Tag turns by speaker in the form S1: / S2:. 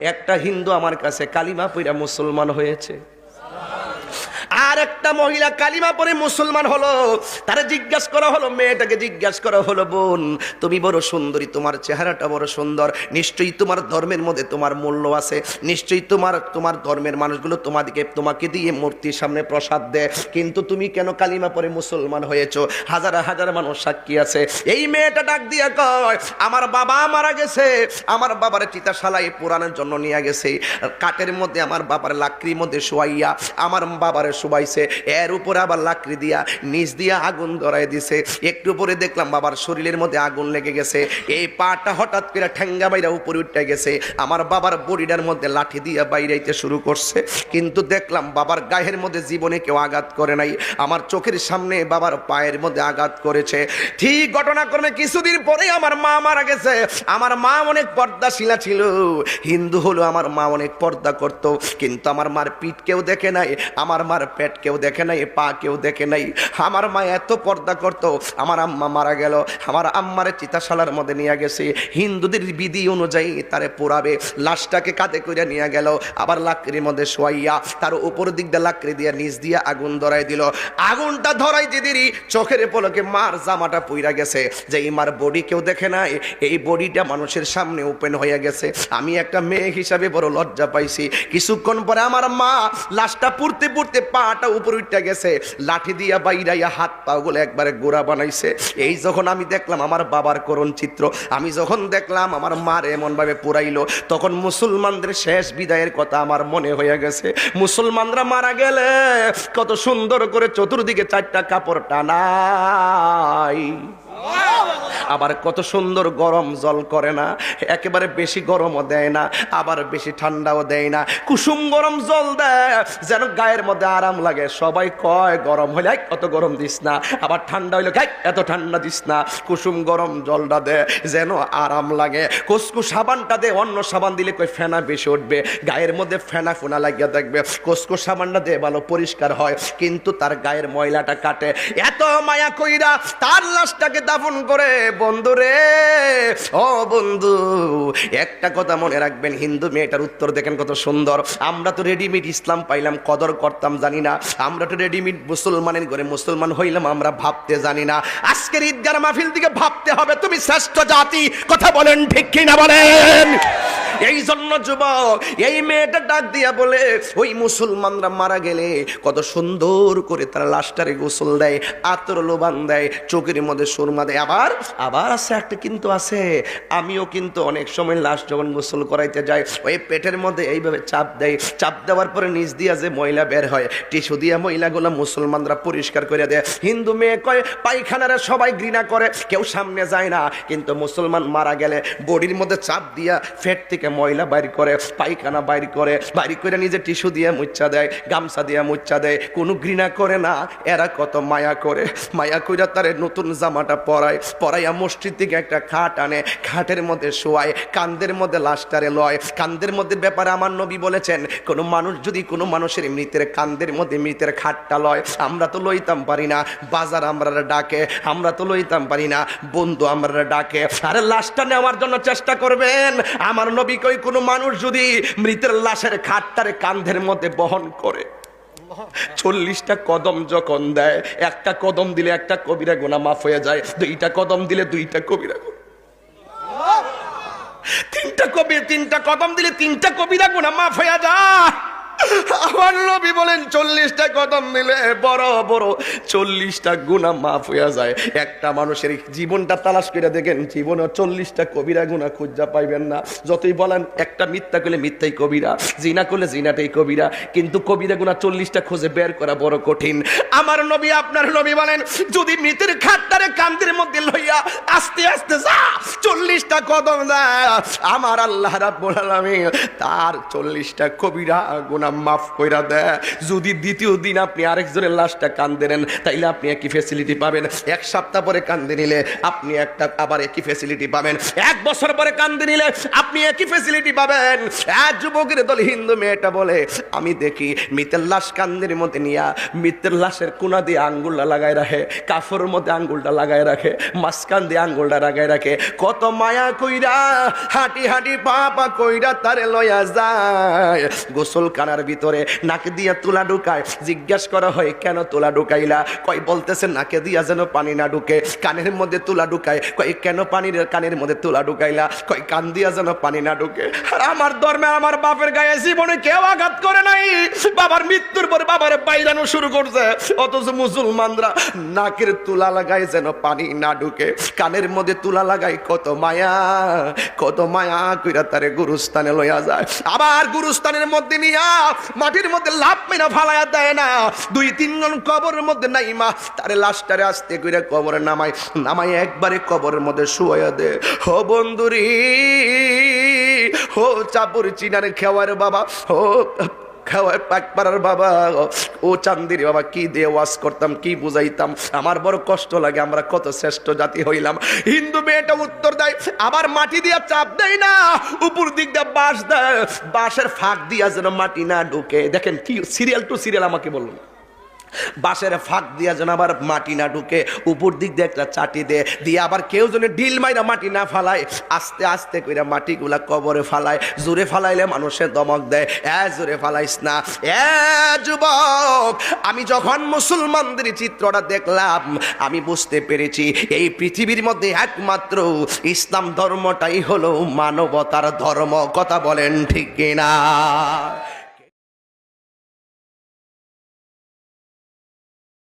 S1: একটা হিন্দু আমার কাছে কালিমা পড়া মুসলমান হয়েছে, আর একটা মহিলা কালিমা পড়ে মুসলমান হলো। তারা জিজ্ঞাসা করা হলো, মেয়েটাকে জিজ্ঞাসা করা হলো, বোন তুমি বড় সুন্দরী, তোমার চেহারাটা বড় সুন্দর, নিশ্চয়ই তোমার ধর্মের মধ্যে তোমার মূল্য আছে, নিশ্চয়ই তোমার ধর্মের মানুষগুলো তোমাকে দিয়ে মূর্তির সামনে প্রসাদ দেয়, কিন্তু তুমি কেন কালিমা পড়ে মুসলমান হয়েছো? হাজার হাজার মানুষ সাক্ষী আছে। এই মেয়েটা ডাক দিয়া কয়, আমার বাবা মারা গেছে, আমার বাবার চিতাশালায় পোড়ানোর জন্য নিয়ে গেছে, কাঠের মধ্যে আমার বাবার লাকড়ির মধ্যে শোয়াইয়া আমার বাবারে শুবাইছে, এর উপরে আবার লাকড়ি দিয়া নিচ দিয়া আগুন ধরাই দিছে। একটু পরে দেখলাম বাবার শরীরের মধ্যে আগুন লেগে গেছে, এই পাটা হঠাৎ করে ঠ্যাঙ্গা বাইরা উপরে উঠে গেছে, আমার বাবার বডিটার মধ্যে লাঠি দিয়া বাইরাইতে শুরু করছে, কিন্তু দেখলাম বাবার গায়ের মধ্যে জীবনে কেউ আঘাত করে নাই, আমার চোখের সামনে বাবার পায়ের মধ্যে আঘাত করেছে। ঠিক ঘটনাক্রমে কিছুদিন পরে আমার মা মারা গেছে। আমার মা অনেক পর্দাশীলা ছিল, হিন্দু হলো, আমার মা অনেক পর্দা করত, কিন্তু আমার মার পিঠ কেউ দেখে নাই, আমার মার পেট কেউ দেখে নাই, পা কেউ দেখে নাই। আমার মা এত পর্দা করত। আমার আম্মা মারা গেল, আমার আম্মারে চিতাশালার মধ্যে নিয়ে গেছে, হিন্দুদের বিধি অনুযায়ী তারে পোড়াবে, লাশটাকে কাঁধে করে নিয়ে গেল, আবার লাকড়ির মধ্যে শোয়াইয়া তার উপর দিক দিয়ে লাকড়ি দিয়ে নিচ দিয়ে আগুন ধরাই দিল। আগুনটা ধরাই দিদিরই চোখের পলকে মার জামাটা পুইরা গেছে, যে এই মার বডি কেউ দেখে নাই, এই বডিটা মানুষের সামনে ওপেন হয়ে গেছে। আমি একটা মেয়ে হিসাবে বড় লজ্জা পাইছি। কিছুক্ষণ পরে আমার মা লাশটা পুড়তে পুড়তে পাটা উপর উঠে গেছে, লাঠি দিয়া বাইরাইয়া হাত পা গুলো একবারে গোড়া বানাইছে। এই যখন আমি দেখলাম আমার বাবার করুণ চিত্র, আমি যখন দেখলাম আমার মার এমন ভাবে পুরাইলো, তখন মুসলমানদের শেষ বিদায়ের কথা আমার মনে হয়ে গেছে। মুসলমানরা মারা গেলে কত সুন্দর করে চতুর্দিকে চারটা কাপড় টানাই, আবার কত সুন্দর গরম জল করে না, একেবারে বেশি গরমও দেয় না, আবার বেশি ঠান্ডাও দেয় না, কুসুম গরম জল দেয় যেন গায়ের মধ্যে আরাম লাগে। সবাই কয় গরম হইলে কত গরম দিস না, আবার ঠান্ডা হইলে এত ঠান্ডা দিস না, কুসুম গরম জলটা দেয় যেন আরাম লাগে। কুসকু সাবানটা দে, অন্য সাবান দিলে কই ফেনা বেশি উঠবে, গায়ের মধ্যে ফেনা ফোনা লাগিয়ে দেখবে, কুসকু সাবানটা দিয়ে ভালো পরিষ্কার হয়, কিন্তু তার গায়ের ময়লাটা কাটে। এত মায়া কইরা তার লাশটাকে দাফন করে। বন্ধু রে, ও বন্ধু, একটা কথা মনে রাখবেন, হিন্দু মেয়েটার উত্তর দেখেন কত সুন্দর। আমরা তো রেডিমেড ইসলাম পাইলাম, কদর করতাম জানি না, আমরা তো রেডিমেড মুসলমানের ঘরে মুসলমান হইলাম, আমরা ভাবতে জানি না। আজকের ঈদগার মাহফিল থেকে ভাবতে হবে তুমি শ্রেষ্ঠ জাতি, কথা বলেন ঠিক কি না বলেন? এই জন্য যুবক, এই মেয়েটা ডাক দিয়া বলে, ওই মুসলমানরা মারা গেলে কত সুন্দর করে তারা লাশটারে গোসল দেয়, আতর লোবান দেয়, চোখের মধ্যে সুরমা দেয়। আবার আছে একটা কিন্তু আছে, আমিও কিন্তু অনেক সময় লাশ যখন গোসল করাইতে যাই, ওই পেটের মধ্যে এইভাবে চাপ দেয়, চাপ দেওয়ার পরে নিচ দিয়া যে ময়লা বের হয়, টিস্যু দিয়া ময়লাগুলো মুসলমানরা পরিষ্কার করে দেয়। হিন্দু মেয়ে কয় পায়খানারা সবাই ঘৃণা করে, কেউ সামনে যায় না, কিন্তু মুসলমান মারা গেলে বডির মধ্যে চাপ দিয়া ফেট থেকে ময়লা বাইর করে, পায়খানা বাইর করে নিজে টিস্যু দিয়ে মুচ্ছা দেয়, গামছা দিয়ে মুচ্ছা দেয়, কোনো ঘৃণা করে না। এরা কত মায়া করে, মায়া কইরা তারে নতুন জামাটা পরাইয়া মসজিদ থেকে একটা খাট আনে, খাটের মধ্যে শোয়ায়, কান্দের মধ্যে লাশটারে লয়। কান্দের মধ্যে ব্যাপারে আমার নবী বলেছেন, কোনো মানুষ যদি কোনো মানুষের মৃতের কান্দের মধ্যে মৃতের খাটটা লয়, আমরা তো লইতাম পারি না, বাজার আমরা ডাকে, আমরা তো লইতাম পারি না, বন্ধু আমরা ডাকে, আরে লাশটা নেওয়ার জন্য চেষ্টা করবেন। আমার নবী কই, কোনো মানুষ যদি মৃতের লাশের খাটটারে কান্ধের মধ্যে বহন করে, 40টা কদম যখন দেয়, একটা কদম দিলে একটা কবিরা গুনাহ মাফ হয়ে যায়, 2টা কদম দিলে 2টা কবিরা গুনাহ, 3টা কদম দিলে 3টা কবিরা গুনাহ মাফ হয়ে যায়। আমার নবী বলেন 40টা কদম দিলে বড় বড় 40টা গুনাহ মাফ হয়ে যায়। একটা মানুষের জীবনটা তালাশ করে দেখেন, জীবনে 40টা কবিরা গুনাহ খুঁজা পাইবেন না। যতই বলেন একটা মিথ্যা করলে মিথ্যাই কবিরা, জিনা করলে জিনাটাই কবিরা, কিন্তু কবিরা গুনাহ 40টা খুঁজে বের করা বড় কঠিন। আমার নবী, আপনার নবী বলেন, যদি মৃতের খাটটারে কান্দের মধ্যে লইয়া আস্তে আস্তে যা 40টা কদম দেয়, আমার আল্লাহ রাব্বুল আলামিন তার 40টা কবিরা গুনাহ মাফ কইরা দেয়। যদি দ্বিতীয় দিন আপনি আরেকজনের লাশটা কান্দে নেন তাইলে আপনি একই ফ্যাসিলিটি পাবেন। এক সপ্তাহ পরে কান্দে নিলে আপনি একটা আবার একই ফ্যাসিলিটি পাবেন। এক বছর পরে কান্দে নিলে আপনি একই ফ্যাসিলিটি পাবেন। এক যুবকের দল হিন্দু মেয়েটা বলে, আমি দেখি মৃতের লাশ কান্দের মধ্যে নিয়া মৃতের লাশের কোনা দিয়ে আঙ্গুলটা লাগায় রাখে, কাফরের মধ্যে আঙ্গুলটা লাগায় রাখে, মাঝখান দিয়ে আঙ্গুলটা লাগায় রাখে। কত মায়া কইরা হাঁটি হাঁটি পা পা কইরা তারে লয়া যায় গোসল কানার ভিতরে নাকে দিয়া তুলা ঢুকায়। জিজ্ঞাসা করা হয় কেন তুলা ঢুকাইলা? কয় বলতেছে নাকে দিয়া যেন পানি না ঢুকে। কানের মধ্যে তুলা ঢুকায়। কয় কেন পানির কানের মধ্যে তুলা ঢুকাইলা? কয় কান দিয়া যেন পানি না ঢুকে। আর আমার ধর্মে আমার বাপের গায়ে জীবনে কেউ আঘাত করে নাই। বাবার মৃত্যুর পরে বাবারে বাইরানো শুরু করছে, অথচ মুসলমানরা নাকের তুলা লাগায় যেন পানি না ঢুকে, কানের মধ্যে তুলা লাগায়। কত মায়া, কত মায়া কইরা তারে গুরুস্থানে লইয়া যায়। আবার গুরুস্থানের মধ্যে নিয়া মাটির মধ্যে লাভ মেনা ফালাইয়া দেয় না। 2-3 জন কবরের মধ্যে নাই মা তারে লাশটারে আস্তে কইরা কবরে নামায় একবারে কবরের মধ্যে শুয়াইয়া দে। হো বন্ধুরি, হো চাপুর চিনার খেওয়ার বাবা, হো খাওয়ার পাকপাড়ার বাবা, ও চান্দির বাবা, কি দিয়ে ওয়াজ করতাম, কি বুঝাইতাম, আমার বড় কষ্ট লাগে। আমরা কত শ্রেষ্ঠ জাতি হইলাম। হিন্দু মেয়েটা উত্তর দেয়, আবার মাটি দিয়া চাপ দেয় না, উপর দিক দিয়ে বাঁশ দেয়, বাঁশের ফাঁক দিয়া যেন মাটি না ঢুকে। দেখেন কি সিরিয়াল টু সিরিয়াল আমাকে বলুন। বাঁশের ফাঁক দিয়া যেন আবার মাটি না ঢুকে, উপর দিক দিয়ে একটা চাটি দিয়ে আবার কেউ যেন ঢিল মাইরা মাটি না ফালায়, আস্তে আস্তে কইরা মাটিগুলা কবরে ফালায়। জোরে ফালাইলে মানুষের দমক দেয়, জোরে ফালাইস না। যুবক, আমি যখন মুসলমানদের চিত্রটা দেখলাম আমি বুঝতে পেরেছি এই পৃথিবীর মধ্যে একমাত্র ইসলাম ধর্মটাই হলো মানবতার ধর্ম। কথা বলেন ঠিক কিনা?